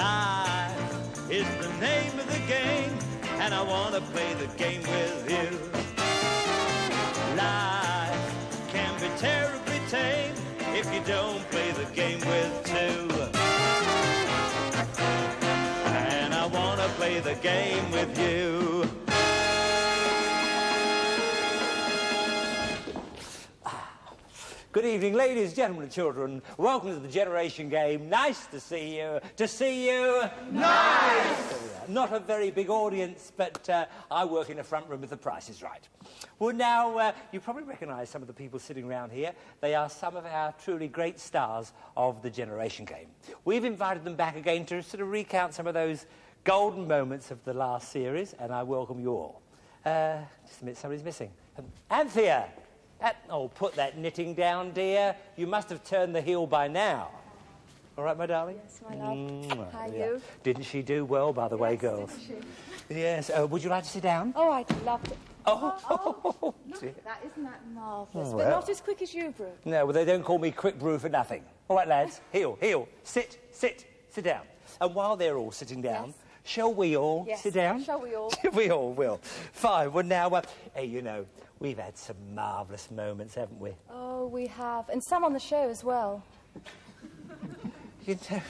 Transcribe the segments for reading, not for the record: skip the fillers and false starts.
Life is the name of the game, and I want to play the game with you. Life can be terribly tame if you don't play the game with two. And I want to play the game with you. Good evening, ladies, gentlemen and children. Welcome to the Generation Game. Nice to see you. To see you. Nice! Not a very big audience, but I work in the front room if the price is right. Well, now, you probably recognise some of the people sitting around here. They are some of our truly great stars of the Generation Game. We've invited them back again to sort of recount some of those golden moments of the last series, and I welcome you all. Just a minute, somebody's missing. Anthea! Oh, put that knitting down, dear. You must have turned the heel by now. All right, my darling? Yes, my love. How are you? Didn't she do well, by the way, girls? Didn't she? Yes. Would you like to sit down? Oh, I'd love to. Oh, Look, isn't that marvellous? Oh, but well. not as quick as you, Brew. No, well, they don't call me Quick Brew for nothing. All right, lads. Heel. Sit down. And while they're all sitting down, Yes. shall we all sit down? Shall we all? We all will. Fine. Well, now, hey, you know, we've had some marvellous moments, haven't we? Oh, we have. And some on the show as well. You know,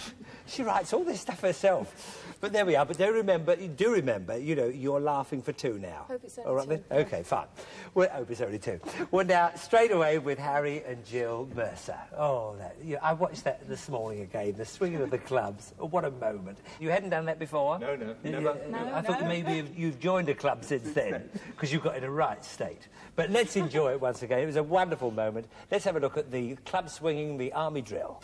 she writes all this stuff herself. But there we are. But do remember, you know, you're laughing for two now. Hope it's only all right, two. then? OK, fine. Well, hope it's only two. Well, now, straight away with Harry and Jill Mercer. Oh, I watched that this morning again, the swinging of the clubs. Oh, what a moment. You hadn't done that before? No, never. I thought maybe you've joined a club since then, because you got in a right state. But let's enjoy it once again. It was a wonderful moment. Let's have a look at the club swinging, the army drill.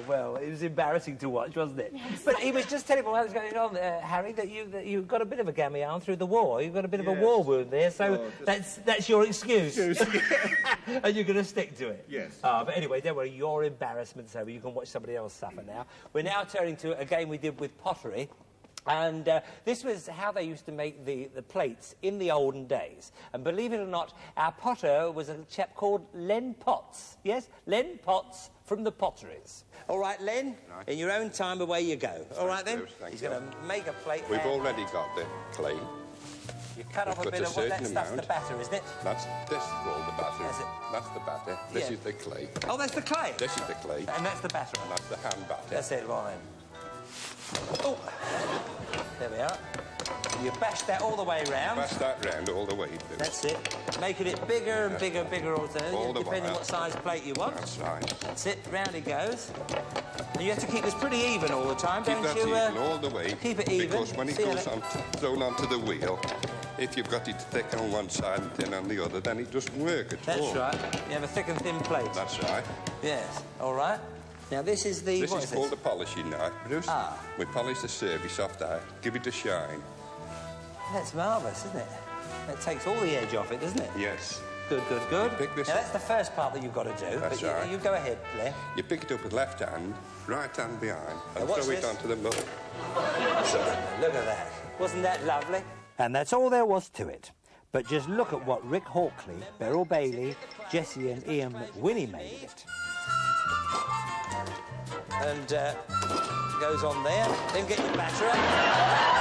Well, it was embarrassing to watch, wasn't it? Yes. But he was just telling me what was going on, Harry, that you got a bit of a gammy arm through the war. You've got a bit of a war wound there, so that's your excuse. And you're going to stick to it? Yes. But anyway, don't worry, your embarrassment's over. You can watch somebody else suffer now. We're now turning to a game we did with pottery. And this was how they used to make the plates in the olden days. And believe it or not, our potter was a chap called Len Potts. Yes, Len Potts from the Potteries. All right, Len, in your own time, away you go. All right, then? He's going to make a plate. We've already got the clay. You cut off a bit of what that stuff's the batter, isn't it? This is all the batter. That's it. That's the batter. This is the clay. Oh, that's the clay? This is the clay. And that's the batter. And that's the hand batter. That's it, right then. Oh, there we are. You bash that all the way round. Bash that round all the way through. That's it. Making it bigger and bigger all the time, depending what size plate you want. That's right. That's it. Round it goes. And you have to keep this pretty even all the time, don't you? Keep that even all the way. Keep it even. Because when it goes thrown onto the wheel, if you've got it thick on one side and thin on the other, then it doesn't work at all. That's right. You have a thick and thin plate. That's right. Yes. All right. Now, this is the... This is called the polishing knife, Bruce. Ah. We polish the surface off that, give it a shine. That's marvellous, isn't it? That takes all the edge off it, doesn't it? Yes. Good, good, good. Pick this now, up. that's the first part that you've got to do. That's but right. You go ahead, Blair. You pick it up with left hand, right hand behind, and watch throw this. it onto the mud. Look at that. Wasn't that lovely? And that's all there was to it. But just look at what Rick Hawkley, Beryl Bailey, Jessie and Ian McWhinney made of it. And goes on there. Then get your batter out.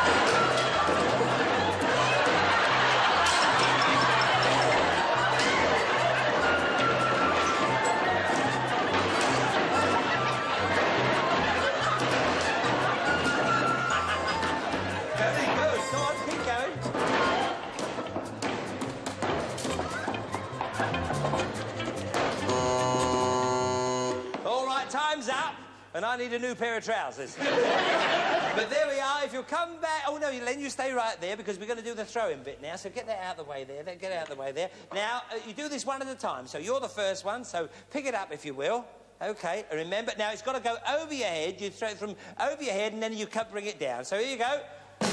And I need a new pair of trousers. But there we are. If you'll come back... Oh, no, Len, you stay right there because we're going to do the throwing bit now. So get that out of the way there. Get out of the way there. Now, you do this one at a time. So you're the first one, so pick it up if you will. OK, and remember, now it's got to go over your head. You throw it from over your head and then you bring it down. So here you go. Not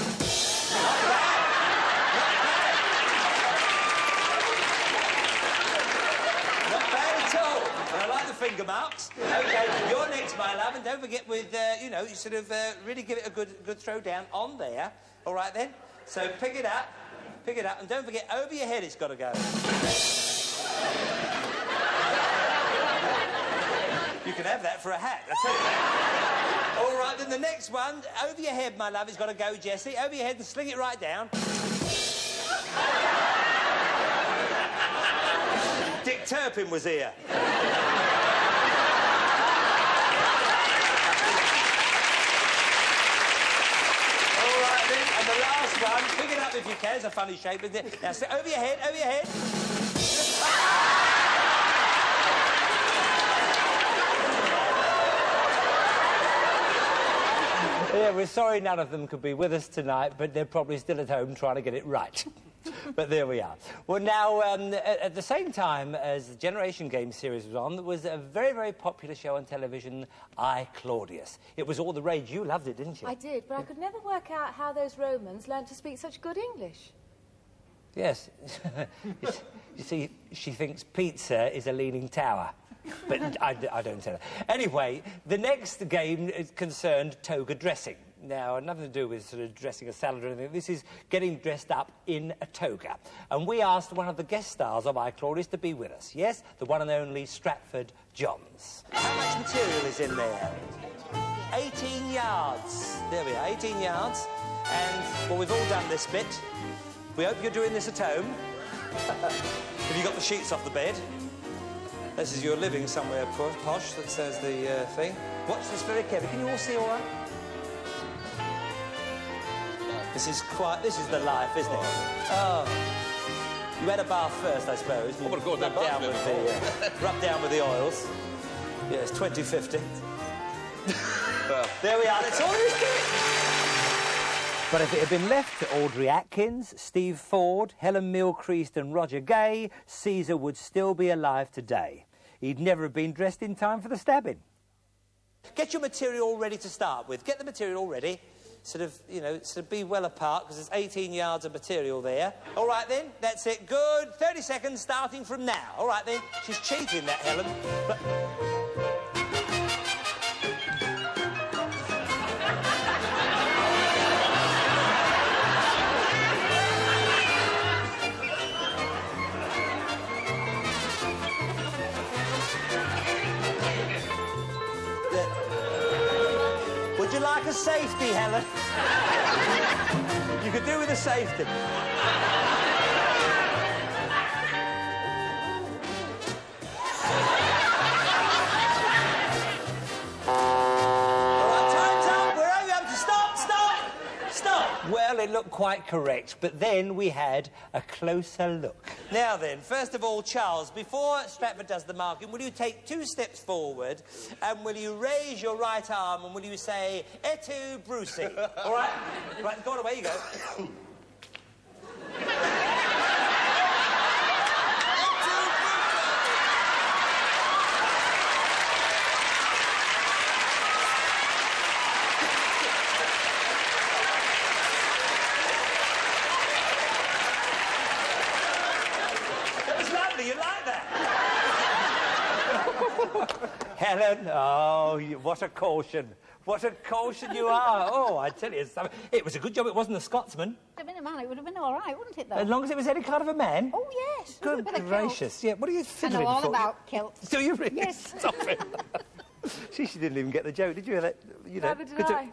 bad. Not bad at all. And I like the finger marks. OK, you're next, my love, and don't forget with, you know, you sort of really give it a good throw down on there. All right, then? So pick it up, and don't forget, over your head it's got to go. You can have that for a hat, I tell you that. All right, then the next one, over your head, my love, it's got to go, Jessie. Over your head and sling it right down. Dick Turpin was here. All right, then, and the last one, pick it up if you can. It's a funny shape, isn't it? Now, sit over your head, over your head. Yeah, we're sorry none of them could be with us tonight, but they're probably still at home trying to get it right. But there we are. Well, now, at the same time as the Generation Game series was on, there was a very, very popular show on television, I, Claudius. It was all the rage. You loved it, didn't you? I did, but I could never work out how those Romans learned to speak such good English. Yes. You see, she thinks pizza is a leaning tower. But I don't say that. Anyway, the next game is concerned toga dressing. Now, nothing to do with sort of dressing a salad or anything. This is getting dressed up in a toga. And we asked one of the guest stars of I, Claudius to be with us. Yes, the one and only Stratford Johns. How much material is in there? 18 yards. There we are, 18 yards. And, well, we've all done this bit. We hope you're doing this at home. Have you got the sheets off the bed? This is your living somewhere, posh, that says the thing. Watch this very carefully. Can you all see all right? This is the life, isn't it? Oh. You had a bath first, I suppose. I'm going to go rub down with the rub down with the oils. Yeah, it's 2050. There we are. That's all there is to it. But if it had been left to Audrey Atkins, Steve Ford, Helen Milcreast and Roger Gay, Caesar would still be alive today. He'd never have been dressed in time for the stabbing. Get your material all ready to start with. Get the material all ready. Sort of, you know, sort of be well apart, because there's 18 yards of material there. All right, then. That's it. Good. 30 seconds starting from now. All right, then. She's cheating, that Helen. But... Would you like a safety, Helen? You could do with a safety. Well, it looked quite correct, but then we had a closer look. Now then, first of all, Charles, before Stratford does the marking, will you take 2 steps forward and will you raise your right arm and will you say, "Et tu, Brucey"? All right? Right, go on, away you go. Helen, oh, what a caution. What a caution you are. Oh, I tell you, it was a good job it wasn't a Scotsman. If it had been a man, it would have been all right, wouldn't it, though? As long as it was any kind of a man? Oh, yes. Good gracious. Yeah, what are you fiddling for? I know all about kilts. Do you really? Yes. Stop it. She didn't even get the joke, did you? You know, Neither did I.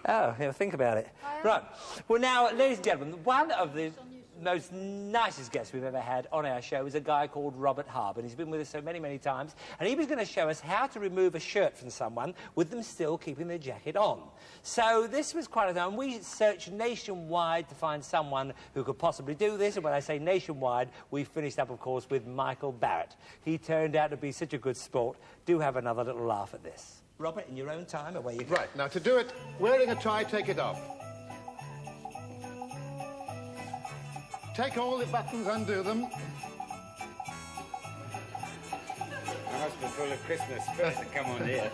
Oh, yeah, think about it. Right. Well, now, ladies and gentlemen, one of the most nicest guests we've ever had on our show is a guy called Robert Harben. He's been with us so many, many times, and he was going to show us how to remove a shirt from someone with them still keeping their jacket on. So this was quite a time. We searched nationwide to find someone who could possibly do this, and when I say nationwide, we finished up, of course, with Michael Barrett. He turned out to be such a good sport. Do have another little laugh at this. Robert, in your own time, away you go. Right, now to do it, wearing a tie, take it off. Take all the buttons, undo them. I must be full of Christmas spirit to come on here.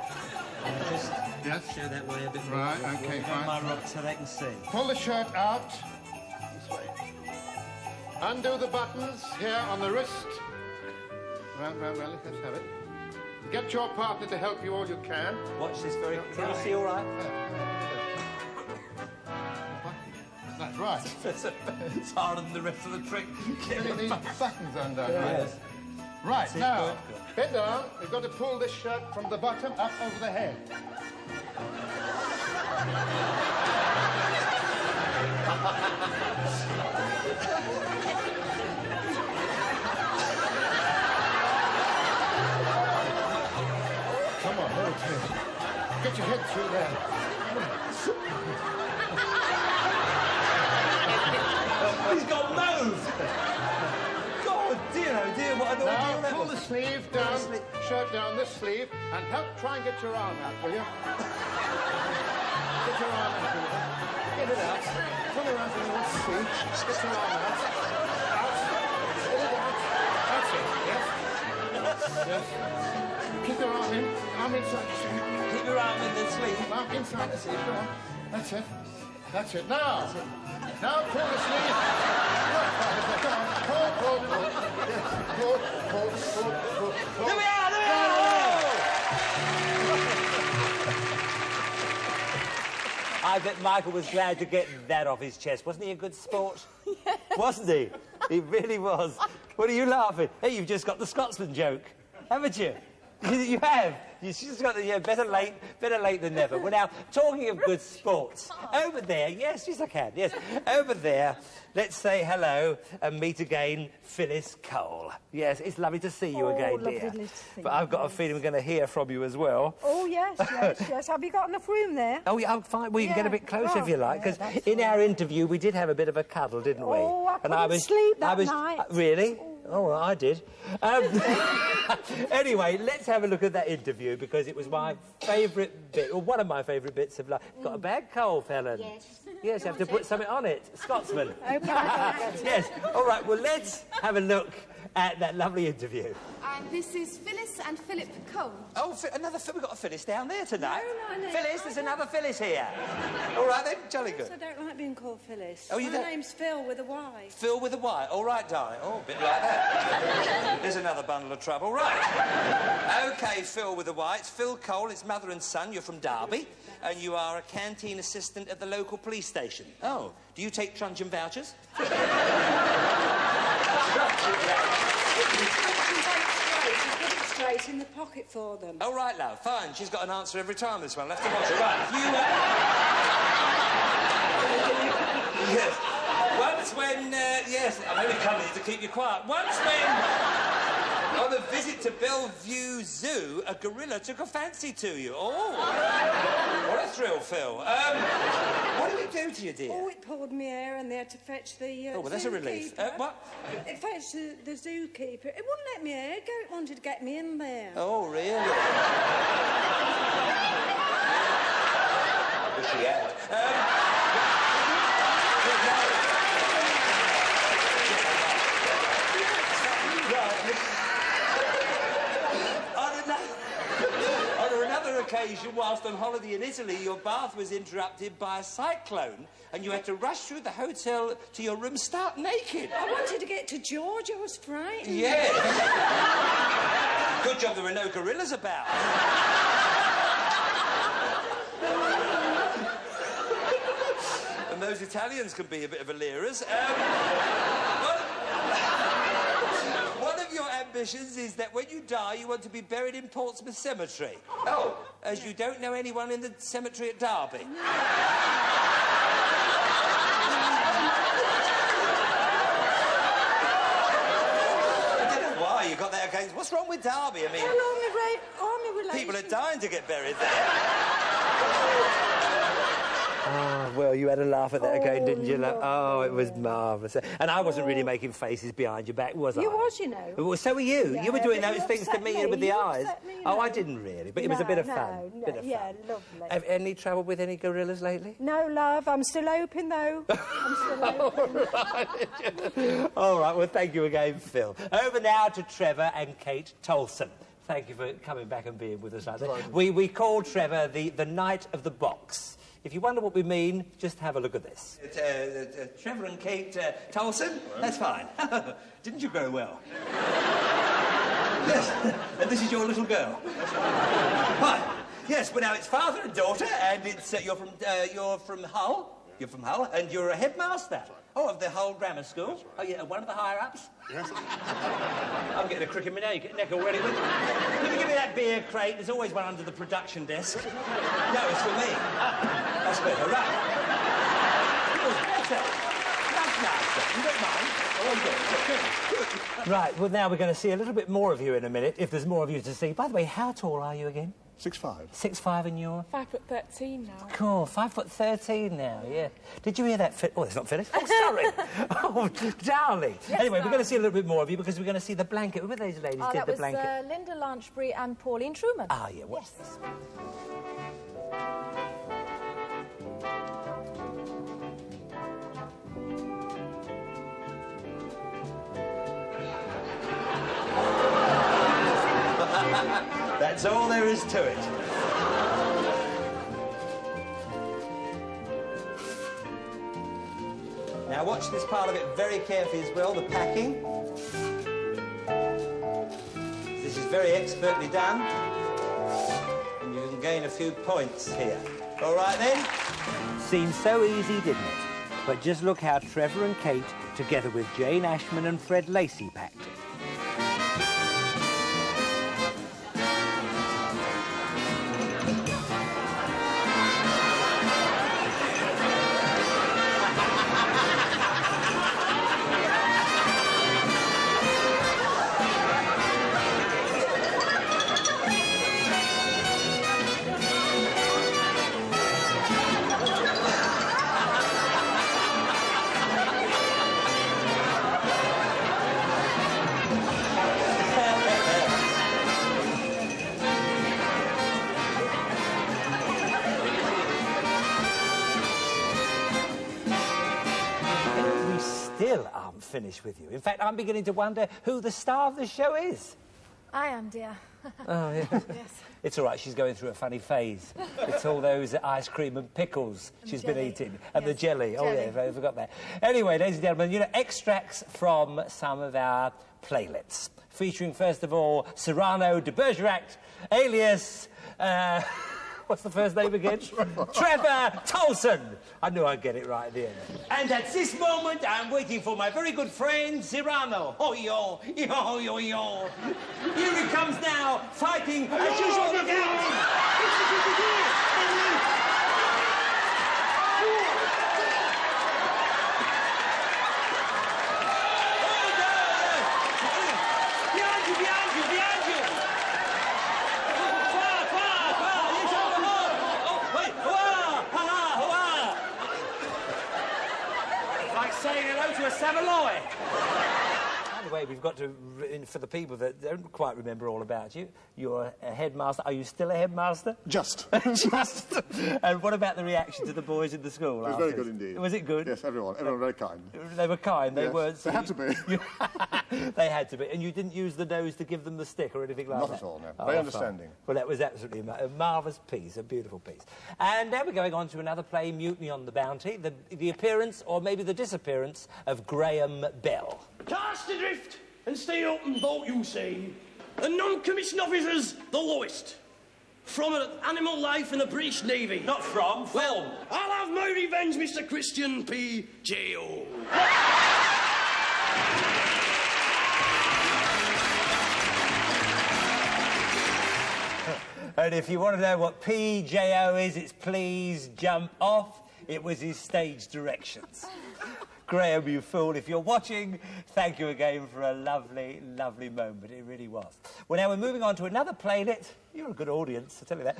Just Yes. show that way a bit more. Right, okay, fine. My Rob, so they can see. Pull the shirt out. This way. Undo the buttons here on the wrist. Well, let's have it. Get your partner to help you all you can. Watch this very... Can you see all right? That's right. It's harder than the rest of the trick. Really need buttons undone. Yes. Right, That's it, now, good. bend down. We've got to pull this shirt from the bottom up over the head. Come on, hold it. Get your head through there. He's got moved! God, dear, oh dear, what an Now, ordeal. pull the sleeve down, shirt down this sleeve, and help try and get your arm out, will you? Get your arm out, will you? Get it out. Pull around the little sleeve. Get your arm out. Out. Get it out. That's it, yes? Yes. Keep your arm in. Arm inside the sleeve. Keep your arm in the sleeve. Arm inside the sleeve, go on. That's it. That's it. Now. Now pull the sleeve. Go on. Pull. Yes. Pull. There we are, there we are! I bet Michael was glad to get that off his chest. Wasn't he a good sport? Yes. Wasn't he? He really was. What are you laughing? Hey, you've just got the Scotsman joke, haven't you? You have. You've just got the, better late than never. Well, now, talking of good sports, over there, yes, I can, yes. Over there, let's say hello and meet again Phyllis Cole. Yes, it's lovely to see you again, lovely dear. to see But you, I've got a feeling we're going to hear from you as well. Oh, yes. Have you got enough room there? Oh, yeah, I'm fine. We can get a bit closer if you like, because in our interview we did have a bit of a cuddle, didn't we? Oh, I couldn't sleep that night. Really? Oh, well, I did. Anyway, let's have a look at that interview, because it was my favourite bit, or one of my favourite bits of life. Got a bag, Cole, Helen? Yes. Yes, you have to put something on it. Scotsman. Okay. Yes. All right, well, let's have a look at that lovely interview. And this is Phyllis and Philip Cole. Oh, we've got a Phyllis down there tonight. No. Phyllis, there's another Phyllis here. All right, then, jolly good. I don't like being called Phyllis. Oh, you My don't? name's Phil with a Y. Phil with a Y. All right, darling. Oh, a bit like that. There's another bundle of trouble. Right. OK, Phil with a Y. It's Phil Cole. It's mother and son. You're from Derby. And you are a canteen assistant at the local police station. Oh. Do you take truncheon vouchers? Straight in the pocket for them. Oh, right, love. Fine. She's got an answer every time, this one. Left to watch it. Right. You, yes. Once when, yes, I'm only coming here to keep you quiet. Once when, on a visit to Bellevue Zoo, a gorilla took a fancy to you. Oh. What a thrill, Phil. What did it do to you, dear? Oh, it pulled me hair and they had to fetch the Oh, well, that's a relief. zookeeper. What? It fetched the zookeeper. It wouldn't let me hair go. It wanted to get me in there. Oh, really? Wish she had. On another occasion, whilst on holiday in Italy, your bath was interrupted by a cyclone and you had to rush through the hotel to your room stark naked. I wanted to get to George. I was frightened. Yes. Good job there were no gorillas about. And those Italians can be a bit of a leerers. One of your ambitions is that when you die, you want to be buried in Portsmouth Cemetery. Oh, as you don't know anyone in the cemetery at Derby. I don't know why you got that against... What's wrong with Derby? I mean... Army relations. People are dying to get buried there. Ah, well, you had a laugh at that again, didn't you? lovely. Oh, it was marvellous. And I wasn't really making faces behind your back, was I? You was, you know. Well, so were you. Yeah, you were doing but those you things to upset me me. with the You eyes. upset me, you Oh, I know. didn't really, but it was a bit of fun. Bit of yeah, fun. lovely. Have any trouble with any gorillas lately? No, love, I'm still hoping, though. I'm still hoping. All right, well, thank you again, Phil. Over now to Trevor and Kate Tolson. Thank you for coming back and being with us like that. We call Trevor the Knight of the Box. If you wonder what we mean, just have a look at this. Trevor and Kate Tolson? That's fine. Didn't you grow well? Yes, and this is your little girl. Right. Yes, but now it's father and daughter, and it's you're from Hull. You're from Hull, and you're a headmaster. Oh, of the Hull Grammar School. Oh, yeah, one of the higher-ups. Yes. I'm getting a crick in my neck already. Will you give me that beer crate? There's always one under the production desk. No, it's for me. That's better, right? It was better. That's nicer. You don't mind? Oh, good. Right, well, now we're going to see a little bit more of you in a minute, if there's more of you to see. By the way, how tall are you again? 6'5". 6'5", and you're? 5'13" now. Cool, 5'13" now, yeah. Did you hear that? Oh, it's not finished. Oh, sorry. Oh, darling. Yes, anyway, we're ma'am. going to see a little bit more of you because we're going to see the blanket. Who were those ladies did That the was blanket? Linda Lunchbury and Pauline Truman. Ah, yeah, what's this? That's all there is to it. Now watch this part of it very carefully as well, the packing. This is very expertly done. And you can gain a few points here. All right then? Seems so easy, didn't it? But just look how Trevor and Kate, together with Jane Ashman and Fred Lacey, packed it. Still aren't finished with you. In fact, I'm beginning to wonder who the star of the show is. I am, dear. Oh, yeah. Yes. It's all right, she's going through a funny phase. It's all those ice cream and pickles she's been jelly. eating. And the Yes, jelly. Oh, jelly. yeah, I forgot that. Anyway, ladies and gentlemen, you know, extracts from some of our playlets. Featuring, first of all, Cyrano de Bergerac, alias... what's the first name again? Trevor Tolson. I knew I'd get it right at the end. And at this moment, I'm waiting for my very good friend, Cyrano. Oh, yo, yo, yo, yo. Here he comes now, fighting as usual. Look out! Behind you, behind you, behind you! Like saying hello to a Saveloy. By the way, we've got to, for the people that don't quite remember all about you, you're a headmaster. Are you still a headmaster? Just. Just. And what about the reaction to the boys in the school? It was very good indeed. Was it good? Yes, everyone very kind. They were kind, they Yes, weren't... they had to be. They had to be. And you didn't use the nose to give them the stick or anything like that? Not at all, no. Oh, Very fine. understanding. Well, that was absolutely a marvellous piece, a beautiful piece. And now we're going on to another play, Mutiny on the Bounty, the appearance, or maybe the disappearance, of Graham Bell. Cast adrift and stay open, boat you say, and non-commissioned officers the lowest. From an animal life in the British Navy. Not from, Well, I'll have my revenge, Mr. Christian P. J.O. And if you want to know what PJO is, it's please jump off. It was his stage directions. Graham, you fool, if you're watching, thank you again for a lovely, lovely moment. It really was. Well, now we're moving on to another playlet. You're a good audience, I'll tell you that.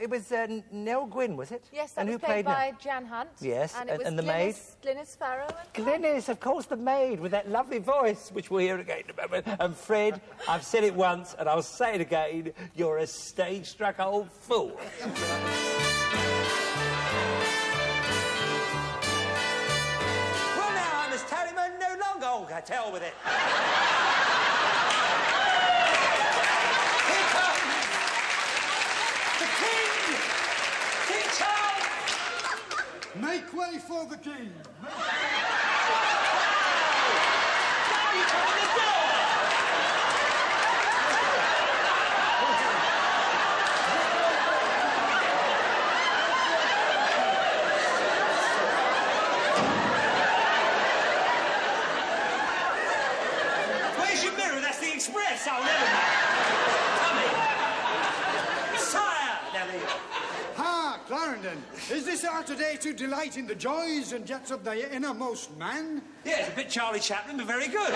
It was Nell Gwynn, was it? Yes, that and was who played by Nell? Jan Hunt. Yes, and it was and the maid? Glynis Farrow. Glynis, of course, the maid, with that lovely voice, which we'll hear again in a moment. And Fred, I've said it once, and I'll say it again, you're a stage-struck old fool. Well, now, Miss Terryman, no longer... Oh, to hell with it. Here comes the King! King Charles! Make way for the king. Where's your mirror? That's the express. I'll never know. Come in. Sire! Now, Ha, Clarendon, is this our today to delight in the joys and jets of the innermost man? yeah, it's a bit Charlie Chaplin, but very good.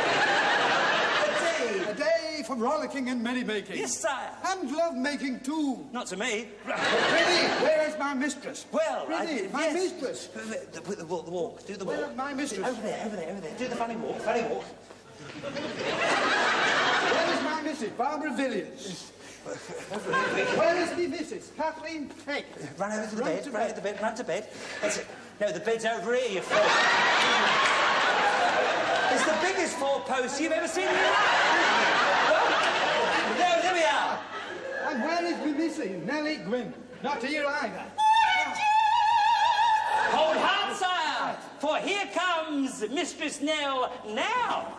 A day for rollicking and merrymaking. Yes, sire. And love-making, too. Not to me. Prithee, where is my mistress? Well, Prithee, my yes. mistress. The walk. Do the walk. Where is my mistress? Over there. Do the funny walk. Funny walk. Where is my missus, Barbara Villiers? Where is the missus, Kathleen Peck? Run over to the bed. Run to bed. That's it. No, the bed's over here, you fool. It's the biggest four-post you've ever seen in your life. No, there we are. And where is the missus, Nellie Gwynn? Not here either. Hold hard, sire, for here comes Mistress Nell now.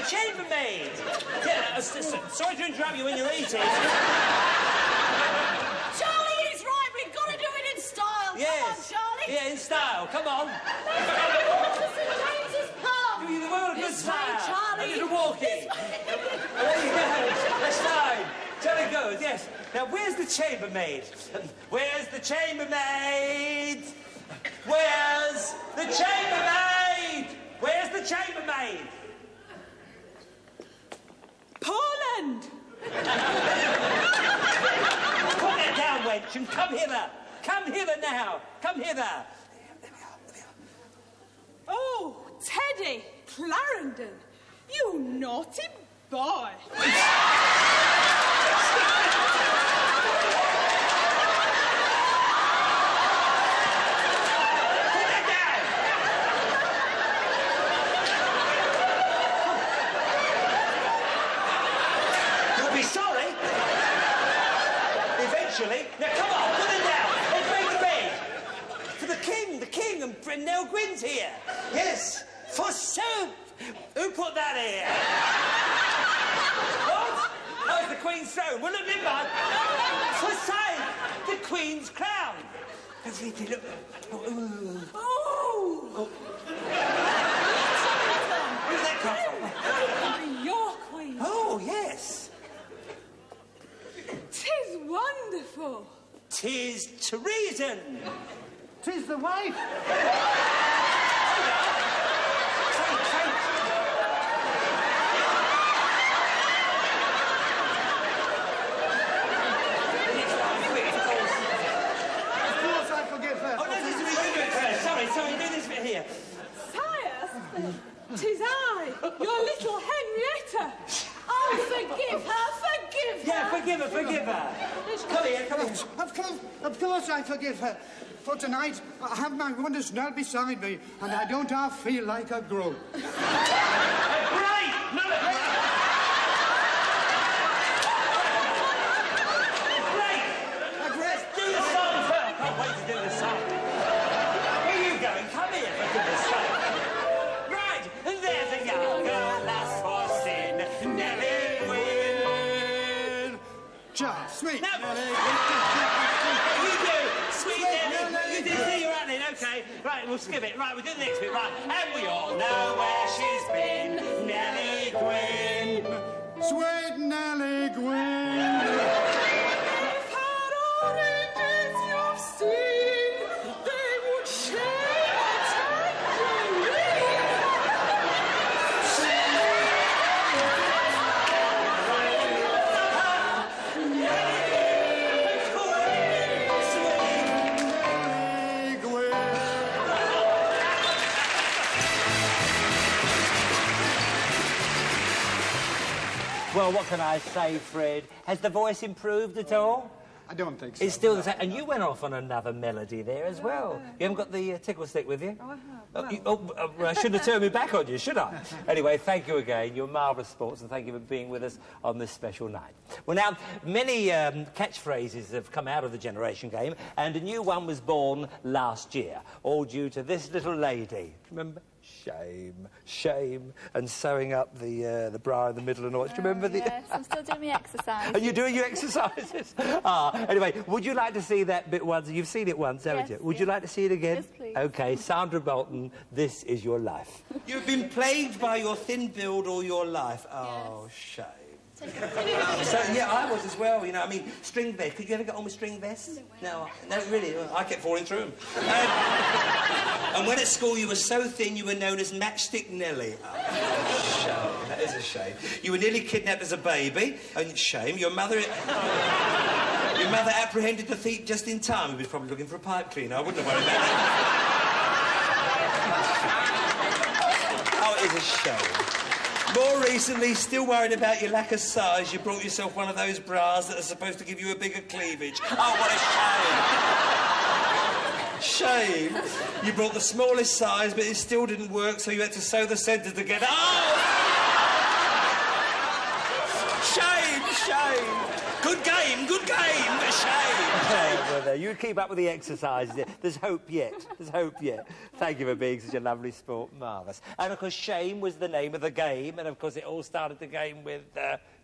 Chambermaid! Yeah, sorry to interrupt you when you're eating. Charlie is right. We've got to do it in style. Yes. Come on, Charlie. Yeah, in style. Come on. St. James's Park. You want a good This way, style. Charlie. A little walking. There you go. That's fine. Jolly good, yes. Now, where's the chambermaid? Where's the chambermaid? Where's the chambermaid? Where's the chambermaid? Poland. Put that down, wench, and come hither. Come hither now. Come hither. There we are. Oh, Teddy Clarendon, you naughty boy. Now, come on, put it down. Let's make the bed. For the king, and Nell Gwynn's here. Yes, for soup. Who put that here? What? Oh, it's the Queen's throne. Well, look, Limbo. Forsyth, the Queen's crown. Everything, look. Oh. Where's that come from? Your Queen. Oh, yes. 'Tis wonderful. 'Tis treason. 'Tis the wife. Of course I forgive her. Oh, no, this is really good first. Sorry, do this bit here. Sire, 'tis I, your little Henrietta. Oh, forgive her. Yeah, forgive her. Come here. Of course I forgive her. For tonight, I have my wonders Nell beside me, and I don't half feel like a grown. Right! No, Great! Let's do the song first. I can't wait to do the song. Will you we'll skip it. Right, we'll do the next bit. Right, and we all know where she's been. Nellie Gwyn. Sweet Nellie Gwyn. Well, what can I say, Fred? Has the voice improved at all? I don't think so. It's still the same. And you went off on another melody there as well. You haven't got the tickle stick with you? Oh, I have. I shouldn't have turned me back on you, should I? Anyway, thank you again. You're marvellous sports, and thank you for being with us on this special night. Well, now, many catchphrases have come out of the Generation Game, and a new one was born last year, all due to this little lady. Remember? Shame, shame, and sewing up the bra in the middle and all. Do you remember the... Yes, I'm still doing my exercise. And you're doing your exercises? Anyway, would you like to see that bit once? You've seen it once, haven't you? Would you like to see it again? Yes, please. OK, Sandra Bolton, this is your life. You've been plagued by your thin build all your life. Oh, shame. So, yeah, I was as well, you know. I mean, string vest. Could you ever get on with string vests? No, really. I kept falling through them. And when at school you were so thin you were known as Matchstick Nellie. Oh, shame. That is a shame. You were nearly kidnapped as a baby. And shame. Your mother apprehended the thief just in time. He was probably looking for a pipe cleaner. I wouldn't have worried about that. Oh, it is a shame. More recently, still worried about your lack of size, you brought yourself one of those bras that are supposed to give you a bigger cleavage. Oh, what a shame. Shame. You brought the smallest size, but it still didn't work, so you had to sew the centre together. Oh! Shame, shame. Good game, but shame. Well, there, you keep up with the exercises. There's hope yet. There's hope yet. Thank you for being such a lovely sport. Marvellous. And, of course, shame was the name of the game. And, of course, it all started the game with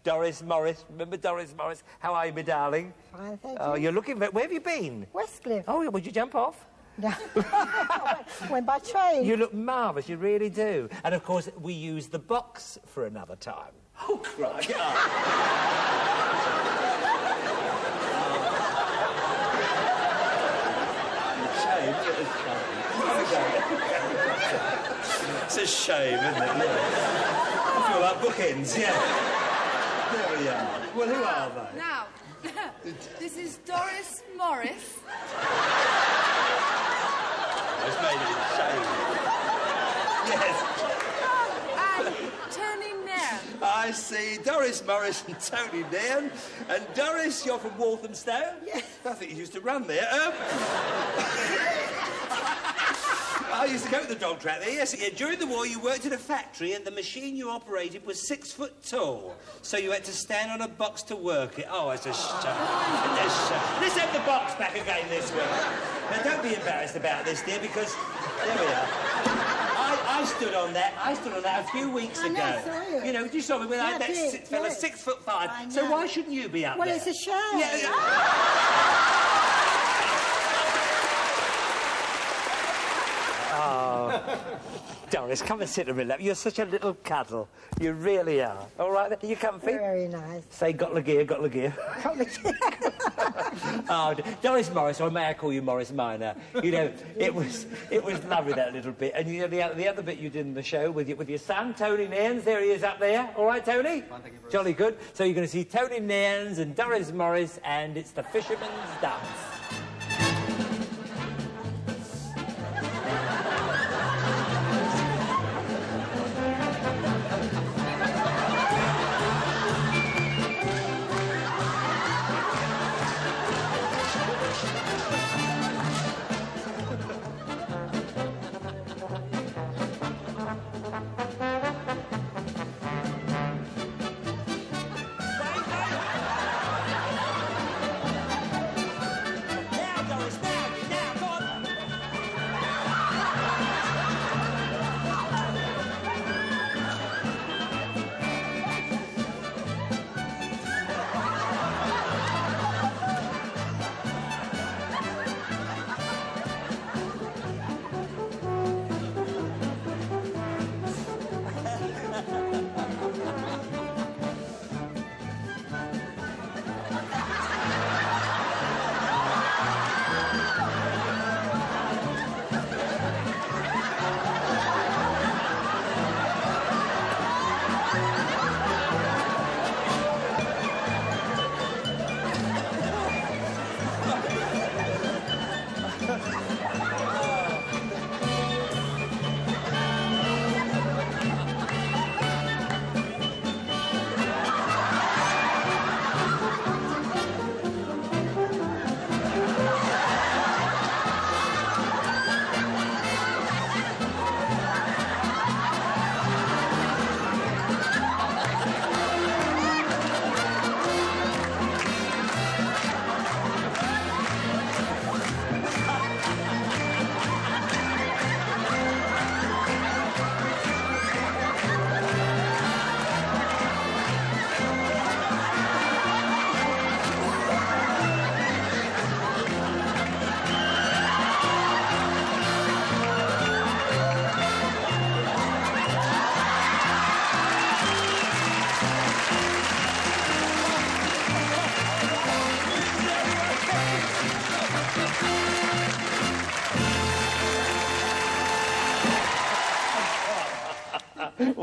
Doris Morris. Remember Doris Morris? How are you, my darling? Fine, thank you. Oh, you're looking... Where have you been? Westcliff. Oh, would you jump off? No. Went by train. You look marvellous. You really do. And, of course, we use the box for another time. Oh, crikey. It's a shame, isn't it? Yeah. I feel like bookends, yeah. There we are. Well, who are they? Now, this is Doris Morris. It's made it a shame. Yes. And Tony Nairn. I see. Doris Morris and Tony Nairn. And Doris, you're from Walthamstow? Yes. I think you used to run there. I used to go to the dog track there, yes. Yeah, during the war, you worked in a factory and the machine you operated was 6 foot tall. So you had to stand on a box to work it. Oh, it's a shame. Let's have the box back again this week. Now, don't be embarrassed about this, dear, because... There we are. I stood on that a few weeks ago. I saw you. You know, you saw me when I had that fella 6'5". So why shouldn't you be up there? Well, it's a shame. Yeah. Oh, Doris, come and sit and relax. You're such a little cuddle. You really are. All right, are you comfy? Very nice. Say, got the gear, got the gear. Oh, Doris Morris, or may I call you Morris Minor? You know, it was lovely, that little bit. And you know, the other bit you did in the show with your son, Tony Nairns. There he is up there. All right, Tony? Fine, thank you, Bruce. Jolly good. So you're going to see Tony Nairns and Doris Morris, and it's the Fisherman's Dance.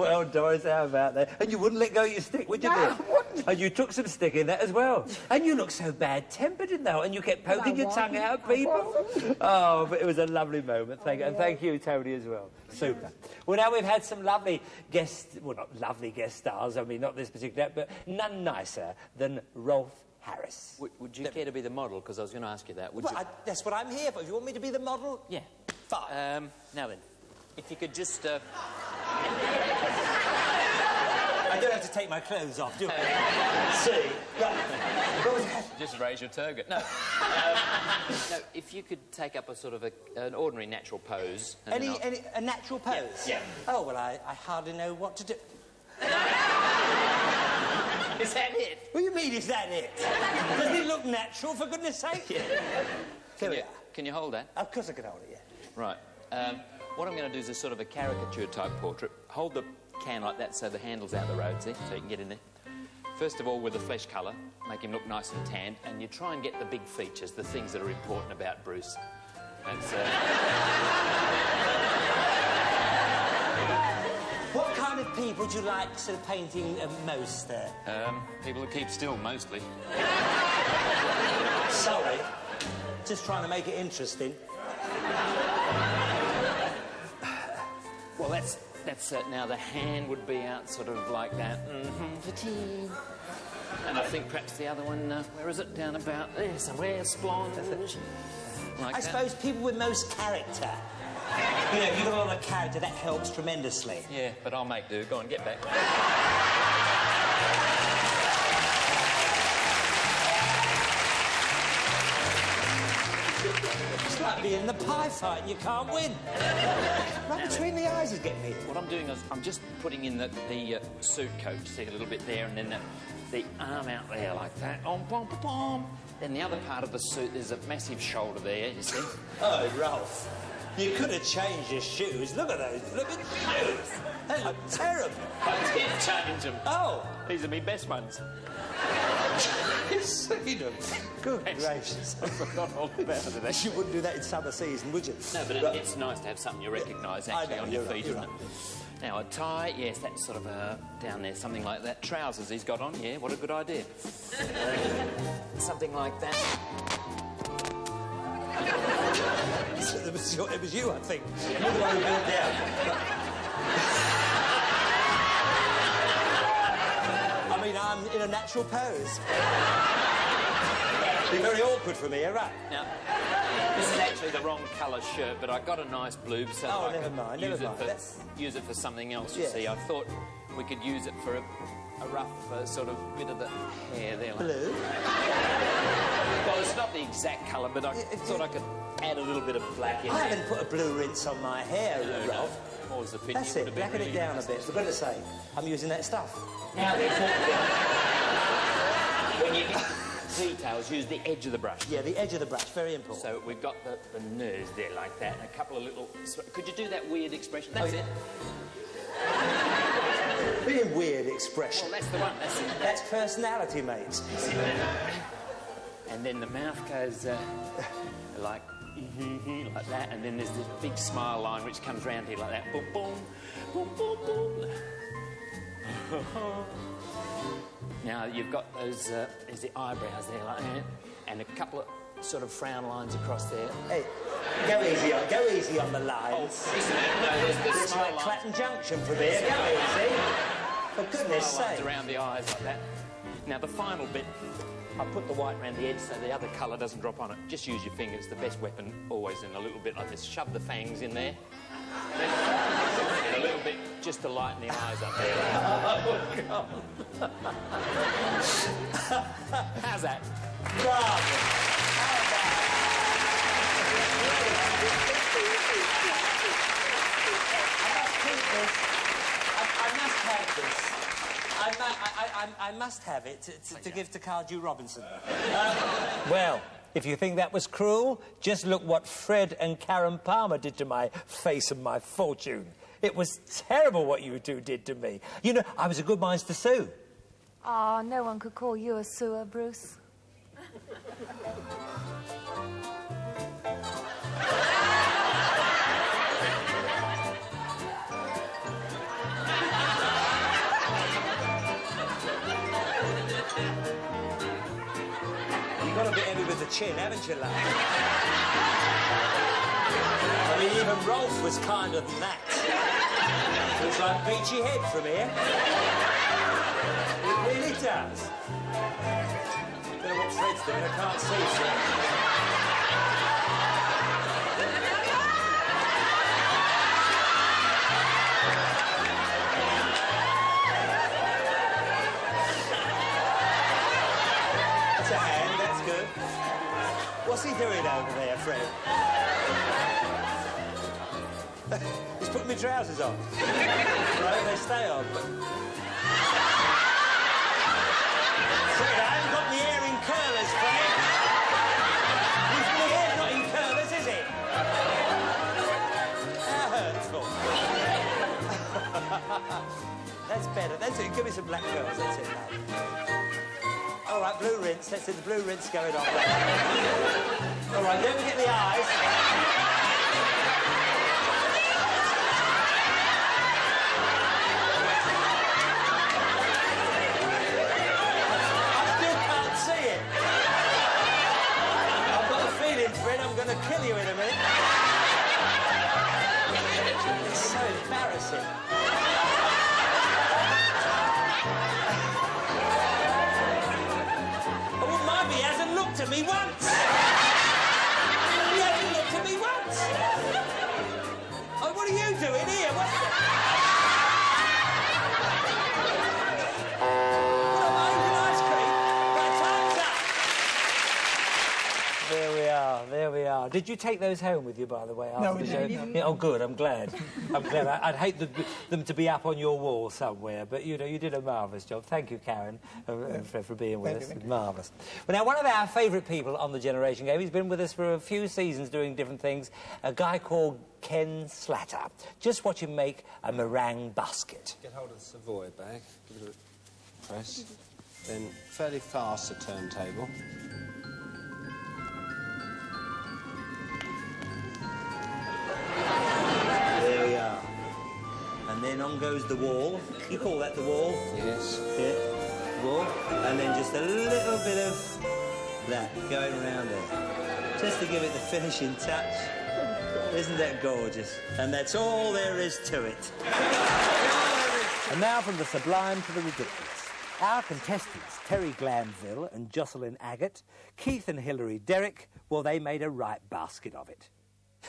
Well, Doris, how about that? And you wouldn't let go of your stick, would you, dear? And you took some stick in that as well. And you looked so bad-tempered in that, and you kept poking your tongue out at people. Oh, but it was a lovely moment. Thank you. And thank you, Tony, as well. Super. Well, now we've had some lovely guest... Well, not lovely guest stars, I mean, not this particular... But none nicer than Rolf Harris. Would you care to be the model? Because I was going to ask you that. Would Well, you... that's what I'm here for. If you want me to be the model... Yeah. Fine. Now then, if you could just... I don't have to take my clothes off, do I? See? Just raise your toga. No. No, if you could take up a sort of an ordinary natural pose... A natural pose? Yeah. Oh, well, I hardly know what to do. Is that it? What do you mean, is that it? Doesn't it look natural, for goodness sake? Yeah. Here we are. Can you hold that? Of course I can hold it, yeah. Right. What I'm going to do is a sort of a caricature-type portrait. Hold the can like that so the handle's out the road, see? So you can get in there. First of all, with the flesh colour, make him look nice and tanned, and you try and get the big features, the things that are important about Bruce. That's, What kind of people do you like sort of painting most there? People who keep still, mostly. Sorry. Just trying to make it interesting. Well, that's it. Now, the hand would be out sort of like that. For tea. And I think perhaps the other one, where is it? Down about there somewhere, splonge. Like I suppose people with most character. You know, if you've got a lot of character, that helps tremendously. Yeah, but I'll make do. Go on, get back. It's like being in the pie fight and you can't win. Right between the eyes is getting me. What I'm doing is I'm just putting in the suit coat, see, a little bit there, and then the arm out there like that. Then the other part of the suit, there's a massive shoulder there, you see. Oh, Ralph, you could have changed your shoes. Look at those. Look at the shoes. They look terrible. I did change them. Oh. These are my best ones. You've seen them. Good gracious. I forgot all about it. You wouldn't do that in summer season, would you? No, but it's nice to have something you recognise actually on your feet, isn't it? Now, a tie, yes, that's sort of down there, something like that. Trousers he's got on, yeah, what a good idea. Something like that. It was you, I think. You're the one who built down. I mean, I'm in a natural pose. It'd be very awkward for me, right? Now, this is actually the wrong colour shirt, but I got a nice blue, so oh, I never could mind, use it for something else, you yes. see. I thought we could use it for a rough sort of bit of the hair there. Like. Blue? Well, it's not the exact colour, but I thought I could add a little bit of black in I there. haven't put a blue rinse on my hair, Ralph. What was the picture? That's it, blacken it down a bit. For goodness sake, I'm using that stuff. Now, therefore, when you get details, use the edge of the brush. Yeah, the edge of the brush, very important. So we've got the nose there like that, and a couple of little... Could you do that weird expression? That's it. Being weird expression. Well, that's the one, that's it. That's personality, mate. And then the mouth goes like that, and then there's this big smile line which comes round here like that. Boom, boom, boom, boom, boom. Now you've got those, there's the eyebrows there like that, and a couple of sort of frown lines across there. Hey, go easy on the lines. Oh, isn't it? No, there's it's like lines. Clapham Junction from here. Go easy. For goodness Smile lines sake. around the eyes like that. Now the final bit, I put the white around the edge so the other colour doesn't drop on it. Just use your fingers, the best weapon, always in a little bit like this. Shove the fangs in there. And a little bit just to lighten the eyes up there. Oh, God. How's that? Bravo. I must have it to give to Cardew Robinson. Well, if you think that was cruel, just look what Fred and Karen Palmer did to my face and my fortune. It was terrible what you two did to me. You know, I was a good mind to sue. Ah, no one could call you a sewer, Bruce. chin, haven't you, love? I mean, even Rolf was kinder than that. Looks like Beachy Head from here. It really does. I don't know what Fred's doing, I can't see, so... That's a hand, that's good. What's he doing over there, Fred? He's putting my trousers on. Right, they stay on. Fred, I haven't got my hair in curlers, Fred. My hair's not in curlers, is it? How hurtful. That's better. That's it. Give me some black curls. That's it, love. All right, blue rinse. That's it. The blue rinse going on. All right, don't forget the eyes. Fred, I'm going to kill you in a minute. It's so embarrassing. I wouldn't mind, but he hasn't looked at me once. He hasn't looked at me once. Oh, what are you doing here? What's that? What am I eating ice cream? Right, time's up. There we are, there we are. Did you take those home with you, by the way, after the show? Yeah, oh, good, I'm glad. I'm glad. I'd hate them to be up on your wall somewhere, but, you know, you did a marvellous job. Thank you, Karen, for being with us. Marvellous. Well, now, one of our favourite people on the Generation Game, he's been with us for a few seasons doing different things, a guy called Ken Slatter. Just watch him make a meringue basket. Get hold of the Savoy bag, give it a press, then fairly fast the turntable. There we are. And then on goes the wall. You call that the wall? Yes. Yeah, wall. And then just a little bit of that going around there. Just to give it the finishing touch. Isn't that gorgeous? And that's all there is to it. And now from the sublime to the ridiculous. Our contestants, Terry Glanville and Jocelyn Agate, Keith and Hilary Derrick, well, they made a right basket of it.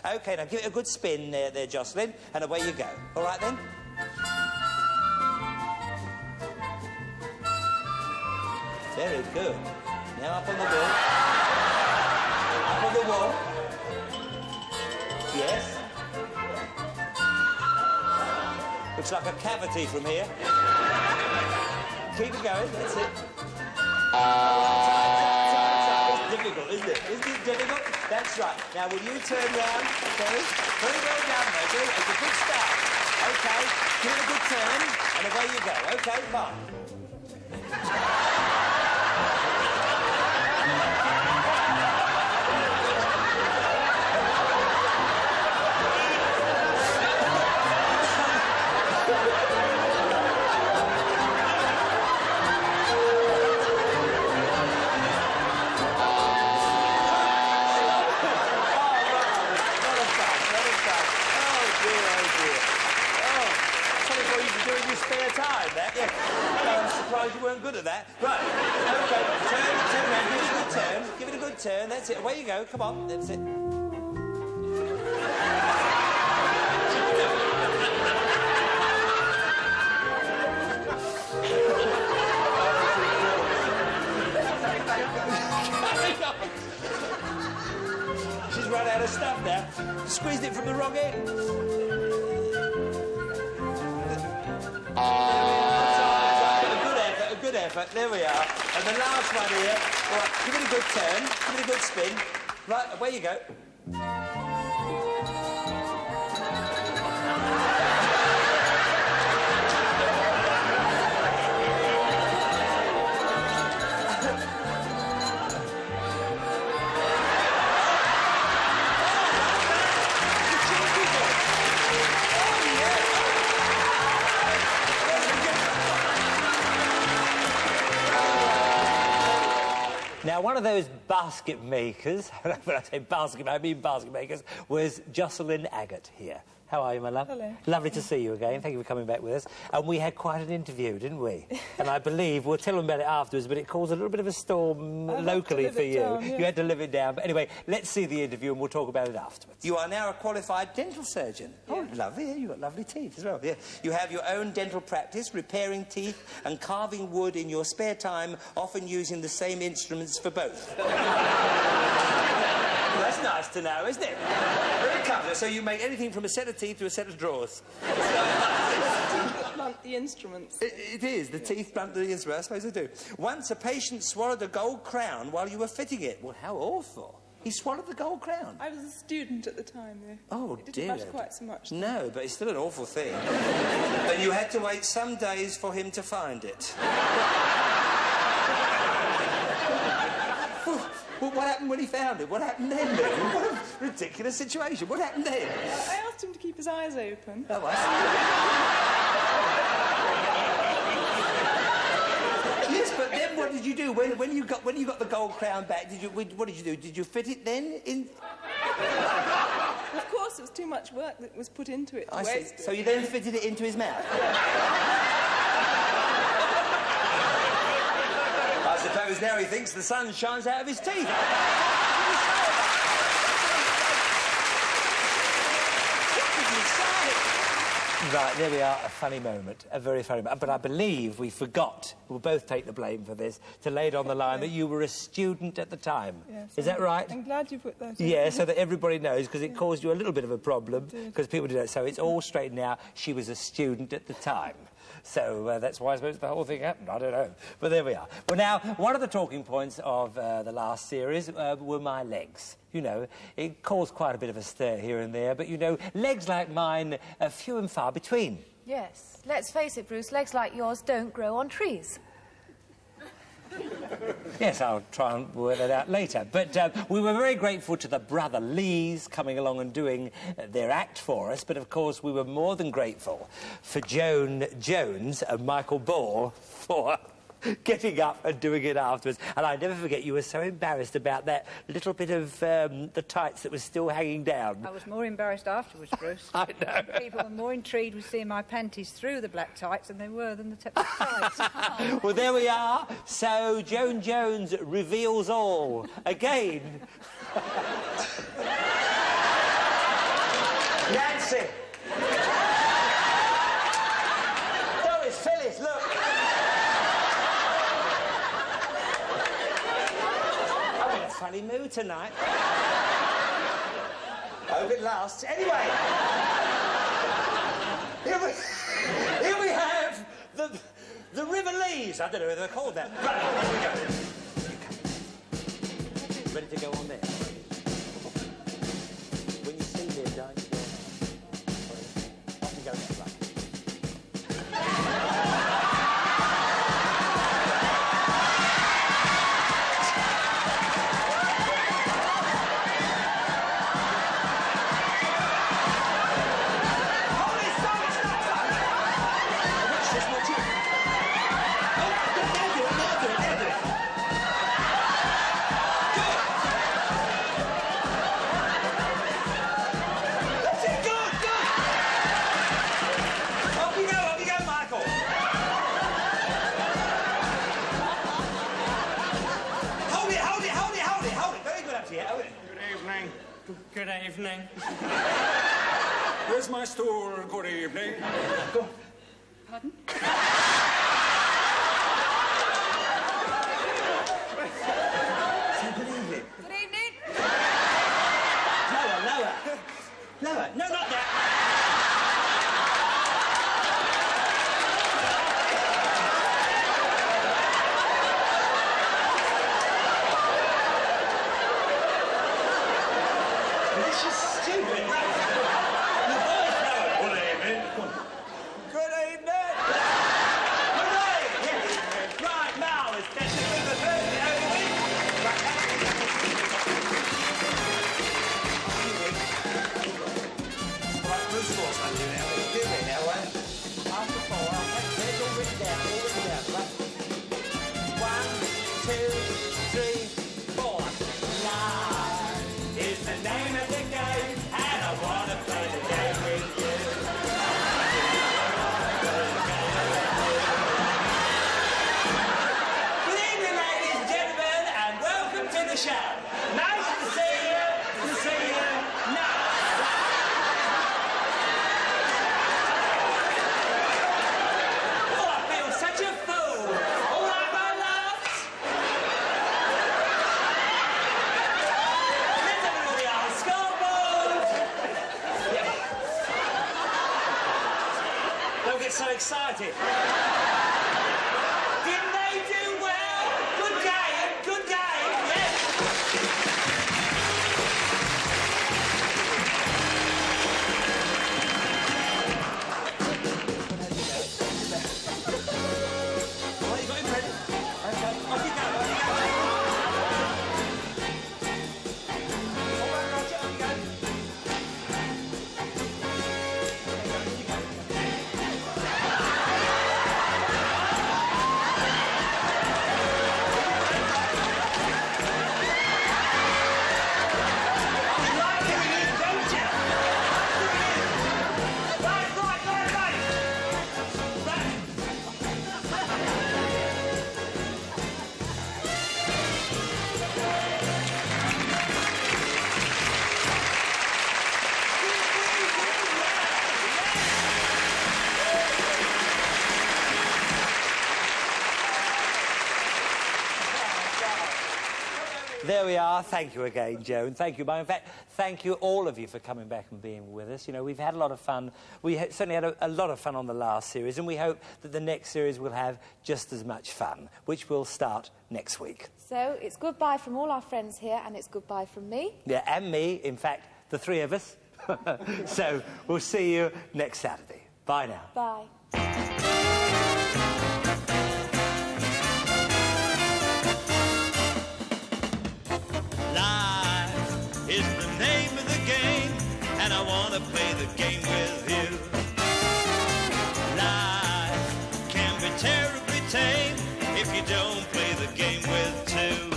OK, now give it a good spin there, Jocelyn, and away you go. All right, then? Very good. Now up on the wall. Up on the wall. Yes. Looks like a cavity from here. Keep it going, that's it. It's difficult, isn't it? Isn't it difficult? That's right. Now, will you turn round, okay? Very well done, Rosie. It's a good start. OK, give it a good turn, and away you go. OK, fine. You weren't good at that. Right, OK, turn round, give it a good turn. Give it a good turn, that's it. Away you go, come on, that's it. She's run out of stuff now. Squeezed it from the wrong end. Good effort, there we are. And the last one here. All right, give it a good turn, give it a good spin. Right, away you go. Now, one of those basket makers, when I say basket, I mean basket makers, was Jocelyn Agate here. How are you, my love? Hello. Lovely to see you again. Thank you for coming back with us. And we had quite an interview, didn't we? And I believe, we'll tell them about it afterwards, but it caused a little bit of a storm locally for you. Down, yeah. You had to live it down. But anyway, let's see the interview and we'll talk about it afterwards. You are now a qualified dental surgeon. Yeah. Oh, lovely. Yeah, you've got lovely teeth as well. Yeah. You have your own dental practice, repairing teeth and carving wood in your spare time, often using the same instruments for both. Well, that's nice to know, isn't it? Very clever. So you make anything from a set of teeth to a set of drawers. Blunt the instruments. It is. The teeth blunt the instruments. I suppose they do. Once a patient swallowed a gold crown while you were fitting it. Well, how awful. He swallowed the gold crown. I was a student at the time, though. Oh, it didn't dear. matter quite so much. No, but it's still an awful thing. And you had to wait some days for him to find it. Well, what happened when he found it? What happened then? What a ridiculous situation. What happened then? I asked him to keep his eyes open. Oh, I see. Yes, but then what did you do when you got the gold crown back? What did you do? Did you fit it then in? Of course, it was too much work that was put into it. I see. So you then fitted it into his mouth. I suppose now he thinks the sun shines out of his teeth. Right, there we are, a funny moment, a very funny moment. But I believe we forgot, we'll both take the blame for this, to lay it on the line that you were a student at the time. Yes, Is that right? I'm glad you put that in. Yeah, so that everybody knows, because it caused you a little bit of a problem, because people did that. So it's all straightened out. She was a student at the time. So that's why I suppose the whole thing happened. I don't know. But there we are. Well, now, one of the talking points of the last series were my legs. You know, it caused quite a bit of a stir here and there, but, you know, legs like mine are few and far between. Yes. Let's face it, Bruce, legs like yours don't grow on trees. Yes, I'll try and work that out later. But we were very grateful to the Brother Lees coming along and doing their act for us, but of course we were more than grateful for Joan Jones and Michael Ball for getting up and doing it afterwards. And I never forget, you were so embarrassed about that little bit of the tights that was still hanging down. I was more embarrassed afterwards, Bruce. I know. People were more intrigued with seeing my panties through the black tights than they were than the tights. Well, there we are. So Joan Jones reveals all. Again. Nancy. Doris, Phyllis, look. Funny mood tonight. Hope it lasts. Anyway, here we have the River Lees. I don't know whether they're called that. Right, here we go. Ready to go on there? When you see me, don't you go on. Off you go there, right. Good evening. Where's my stool? Good evening. Go. Pardon? Say good evening. Good evening. Lower, lower. Lower. No, not that. so excited. Didn't they do well? Good game, good game, yes. Well, you got him ready. Okay, off you go, off you go. All right, Roger, off you go. There we are. Thank you again, Joan. Thank you, Mike. In fact, thank you, all of you, for coming back and being with us. You know, we've had a lot of fun. We certainly had a lot of fun on the last series, and we hope that the next series will have just as much fun, which will start next week. So it's goodbye from all our friends here, and it's goodbye from me. Yeah, and me, in fact, the three of us. So we'll see you next Saturday. Bye now. Bye. Life is the name of the game, and I want to play the game with you. Life can be terribly tame if you don't play the game with two.